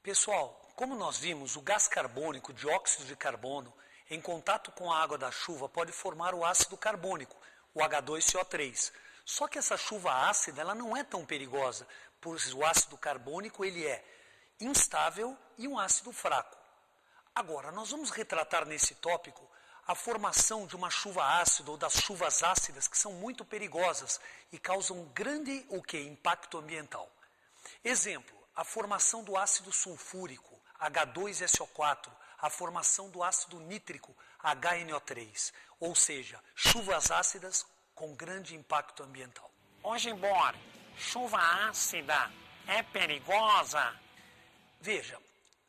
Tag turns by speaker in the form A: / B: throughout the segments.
A: Pessoal, como nós vimos, o gás carbônico, dióxido de carbono, em contato com a água da chuva pode formar o ácido carbônico, o H2CO3. Só que essa chuva ácida ela não é tão perigosa, pois o ácido carbônico ele é instável e um ácido fraco. Agora, nós vamos retratar nesse tópico a formação de uma chuva ácida ou das chuvas ácidas que são muito perigosas e causam grande impacto ambiental. Exemplo, a formação do ácido sulfúrico, H2SO4, a formação do ácido nítrico, HNO3, ou seja, chuvas ácidas com grande impacto ambiental.
B: Ô Gimbor, chuva ácida é perigosa?
A: Veja,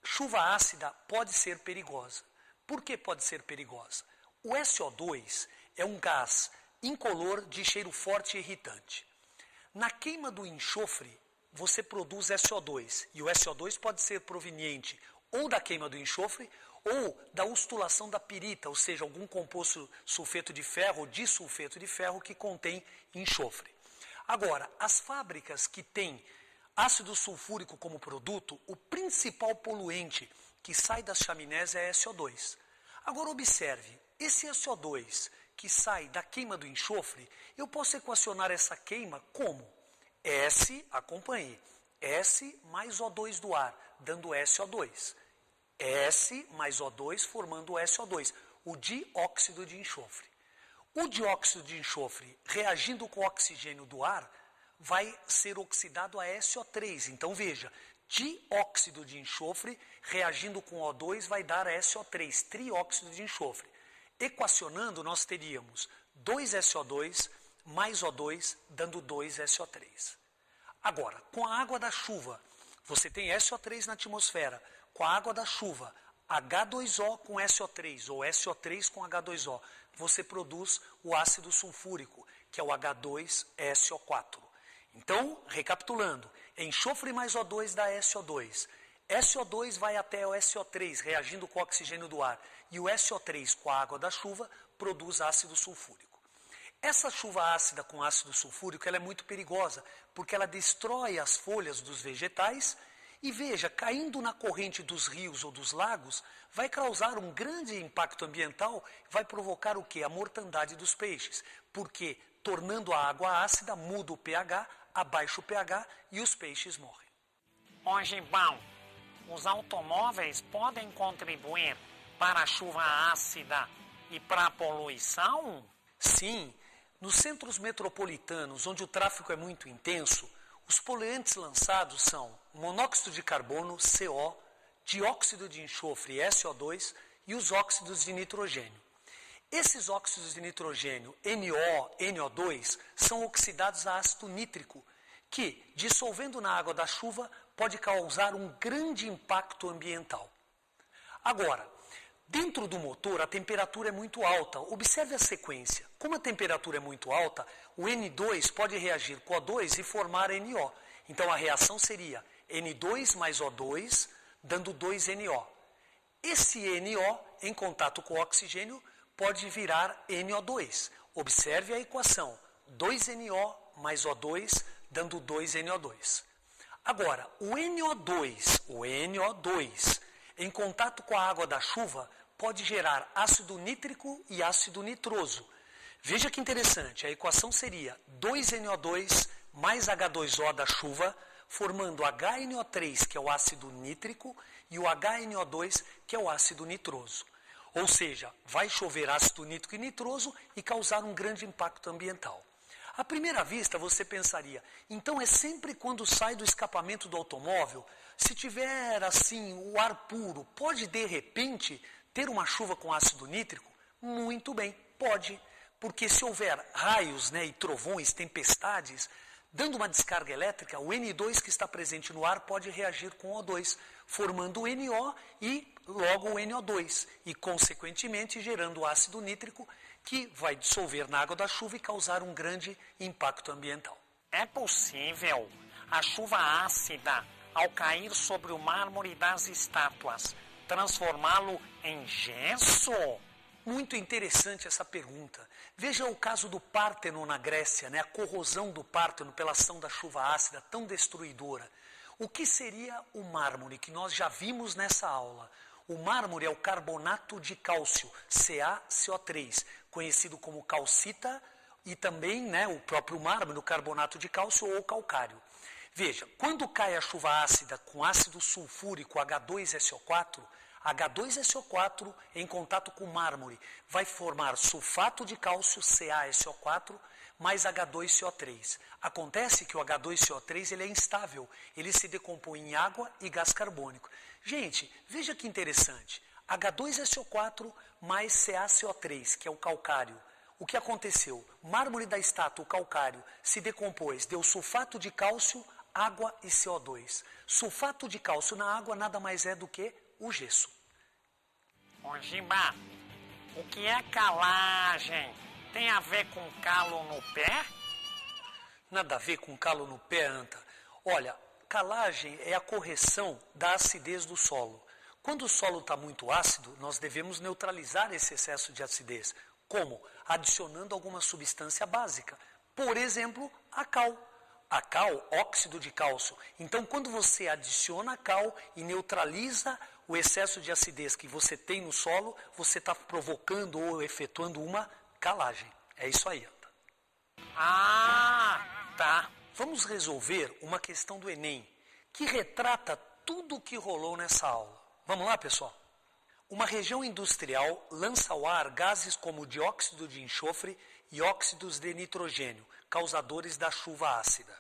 A: chuva ácida pode ser perigosa. Por que pode ser perigosa? O SO2 é um gás incolor de cheiro forte e irritante. Na queima do enxofre, você produz SO2, e o SO2 pode ser proveniente ou da queima do enxofre ou da ustulação da pirita, ou seja, algum composto sulfeto de ferro ou disulfeto de ferro que contém enxofre. Agora, as fábricas que têm ácido sulfúrico como produto, o principal poluente que sai das chaminés é SO2. Agora observe, esse SO2 que sai da queima do enxofre, eu posso equacionar essa queima como? S, acompanhe, S mais O2 do ar, dando SO2. S mais O2 formando o SO2, o dióxido de enxofre. O dióxido de enxofre, reagindo com o oxigênio do ar, vai ser oxidado a SO3. Então veja, dióxido de enxofre reagindo com O2 vai dar SO3, trióxido de enxofre. Equacionando, nós teríamos 2SO2 mais O2, dando 2SO3. Agora, com a água da chuva, você tem SO3 na atmosfera. Com a água da chuva, H2O com SO3 ou SO3 com H2O, você produz o ácido sulfúrico, que é o H2SO4. Então, recapitulando, enxofre mais O2 dá SO2. SO2 vai até o SO3, reagindo com o oxigênio do ar, e o SO3 com a água da chuva produz ácido sulfúrico. Essa chuva ácida com ácido sulfúrico ela é muito perigosa, porque ela destrói as folhas dos vegetais e veja, caindo na corrente dos rios ou dos lagos, vai causar um grande impacto ambiental, vai provocar o quê? A mortandade dos peixes, porque tornando a água ácida, muda o pH, abaixa o pH e os peixes morrem.
B: Ô Gimbal, os automóveis podem contribuir para a chuva ácida e para a poluição?
A: Sim, nos centros metropolitanos, onde o tráfego é muito intenso, os poluentes lançados são monóxido de carbono, CO, dióxido de enxofre, SO2, e os óxidos de nitrogênio. Esses óxidos de nitrogênio, NO, NO2, são oxidados a ácido nítrico, que, dissolvendo na água da chuva, pode causar um grande impacto ambiental. Agora, dentro do motor, a temperatura é muito alta. Observe a sequência. Como a temperatura é muito alta, o N2 pode reagir com O2 e formar NO. Então, a reação seria N2 mais O2, dando 2NO. Esse NO, em contato com o oxigênio, pode virar NO2. Observe a equação. 2NO mais O2, dando 2NO2. Agora, o NO2, em contato com a água da chuva, pode gerar ácido nítrico e ácido nitroso. Veja que interessante, a equação seria 2NO2 mais H2O da chuva, formando HNO3, que é o ácido nítrico, e o HNO2, que é o ácido nitroso. Ou seja, vai chover ácido nítrico e nitroso e causar um grande impacto ambiental. À primeira vista, você pensaria, então é sempre quando sai do escapamento do automóvel, se tiver assim o ar puro, pode de repente ter uma chuva com ácido nítrico? Muito bem, pode, porque se houver raios e trovões, tempestades, dando uma descarga elétrica, o N2 que está presente no ar pode reagir com O2, formando o NO e logo o NO2, e consequentemente gerando o ácido nítrico, que vai dissolver na água da chuva e causar um grande impacto ambiental.
B: É possível a chuva ácida, ao cair sobre o mármore das estátuas, transformá-lo em gesso?
A: Muito interessante essa pergunta. Veja o caso do Párteno na Grécia, a corrosão do Párteno pela ação da chuva ácida tão destruidora. O que seria o mármore que nós já vimos nessa aula? O mármore é o carbonato de cálcio, CaCO3, conhecido como calcita e também o próprio mármore, o carbonato de cálcio ou calcário. Veja, quando cai a chuva ácida com ácido sulfúrico H2SO4, H2SO4 em contato com o mármore vai formar sulfato de cálcio, CaSO4, mais H2CO3. Acontece que o H2CO3 ele é instável, ele se decompõe em água e gás carbônico. Gente, veja que interessante, H2SO4 mais CaCO3, que é o calcário. O que aconteceu? Mármore da estátua, o calcário, se decompôs, deu sulfato de cálcio, água e CO2. Sulfato de cálcio na água nada mais é do que o gesso.
B: Ô Giba, o que é calagem? Tem a ver com calo no pé?
A: Nada a ver com calo no pé, Anta. Olha, calagem é a correção da acidez do solo. Quando o solo está muito ácido, nós devemos neutralizar esse excesso de acidez. Como? Adicionando alguma substância básica. Por exemplo, a cal. A cal, óxido de cálcio. Então, quando você adiciona a cal e neutraliza o excesso de acidez que você tem no solo, você está provocando ou efetuando uma calagem. É isso aí, Anta.
B: Ah, tá.
A: Vamos resolver uma questão do Enem, que retrata tudo o que rolou nessa aula. Vamos lá, pessoal? Uma região industrial lança ao ar gases como dióxido de enxofre e óxidos de nitrogênio, causadores da chuva ácida.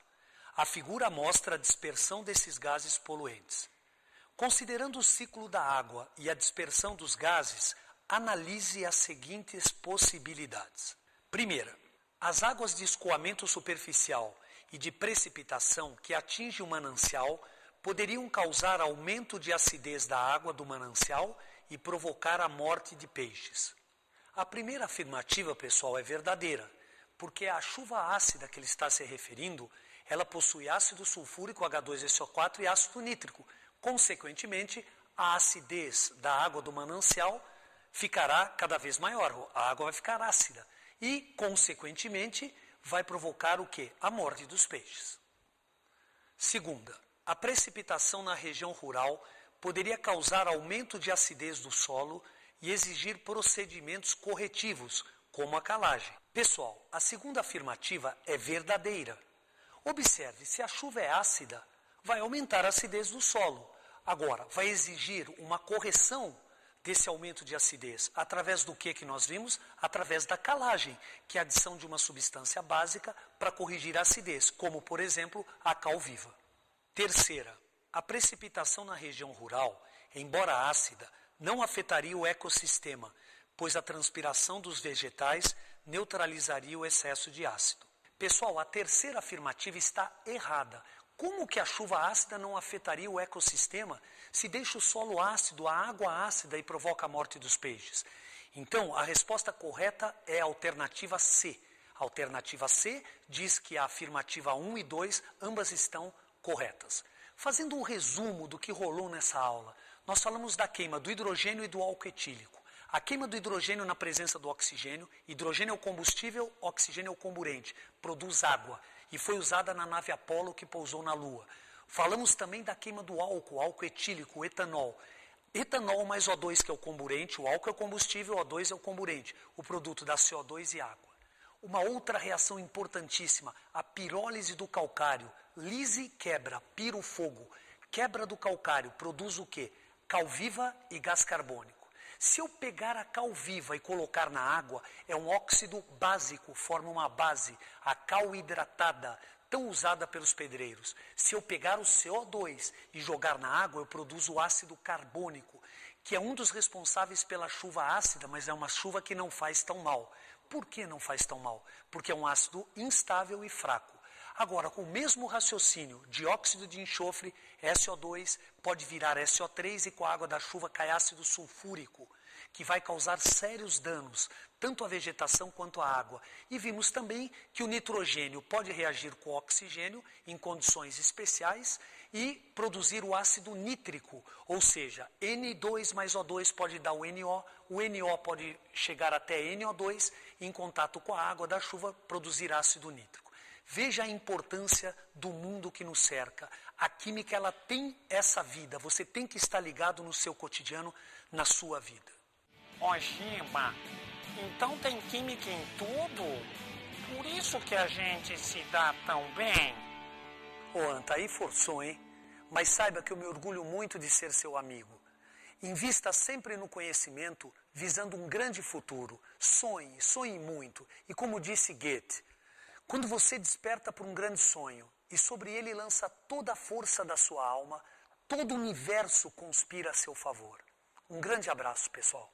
A: A figura mostra a dispersão desses gases poluentes. Considerando o ciclo da água e a dispersão dos gases, analise as seguintes possibilidades. Primeira, as águas de escoamento superficial e de precipitação que atingem o manancial poderiam causar aumento de acidez da água do manancial e provocar a morte de peixes. A primeira afirmativa, pessoal, é verdadeira, porque a chuva ácida que ele está se referindo, ela possui ácido sulfúrico H2SO4 e ácido nítrico. Consequentemente, a acidez da água do manancial ficará cada vez maior, a água vai ficar ácida e, consequentemente, vai provocar o quê? A morte dos peixes. Segunda, a precipitação na região rural poderia causar aumento de acidez do solo e exigir procedimentos corretivos, como a calagem. Pessoal, a segunda afirmativa é verdadeira. Observe, se a chuva é ácida, vai aumentar a acidez do solo. Agora, vai exigir uma correção desse aumento de acidez. Através do que nós vimos? Através da calagem, que é a adição de uma substância básica para corrigir a acidez, como, por exemplo, a cal viva. Terceira, a precipitação na região rural, embora ácida, não afetaria o ecossistema, pois a transpiração dos vegetais neutralizaria o excesso de ácido. Pessoal, a terceira afirmativa está errada. Como que a chuva ácida não afetaria o ecossistema se deixa o solo ácido, a água ácida e provoca a morte dos peixes? Então, a resposta correta é a alternativa C. A alternativa C diz que a afirmativa 1 e 2 ambas estão corretas. Fazendo um resumo do que rolou nessa aula, nós falamos da queima do hidrogênio e do álcool etílico. A queima do hidrogênio na presença do oxigênio, hidrogênio é o combustível, oxigênio é o comburente, produz água e foi usada na nave Apollo que pousou na Lua. Falamos também da queima do álcool etílico, o etanol. Etanol mais O2 que é o comburente, o álcool é o combustível, o O2 é o comburente, o produto da CO2 e água. Uma outra reação importantíssima, a pirólise do calcário, lise quebra, piro fogo, quebra do calcário, produz o quê? Cal viva e gás carbônico. Se eu pegar a cal viva e colocar na água, é um óxido básico, forma uma base, a cal hidratada, tão usada pelos pedreiros. Se eu pegar o CO2 e jogar na água, eu produzo o ácido carbônico, que é um dos responsáveis pela chuva ácida, mas é uma chuva que não faz tão mal. Por que não faz tão mal? Porque é um ácido instável e fraco. Agora, com o mesmo raciocínio, dióxido de enxofre, SO2, pode virar SO3 e com a água da chuva cai ácido sulfúrico, que vai causar sérios danos, tanto à vegetação quanto à água. E vimos também que o nitrogênio pode reagir com o oxigênio em condições especiais e produzir o ácido nítrico, ou seja, N2 mais O2 pode dar o NO pode chegar até NO2 e em contato com a água da chuva produzir ácido nítrico. Veja a importância do mundo que nos cerca. A química, ela tem essa vida. Você tem que estar ligado no seu cotidiano, na sua vida.
B: Ó, Giba, então tem química em tudo? Por isso que a gente se dá tão bem?
A: Ô, Anta, aí forçou, hein? Mas saiba que eu me orgulho muito de ser seu amigo. Invista sempre no conhecimento, visando um grande futuro. Sonhe, sonhe muito. E como disse Goethe, quando você desperta por um grande sonho e sobre ele lança toda a força da sua alma, todo o universo conspira a seu favor. Um grande abraço, pessoal.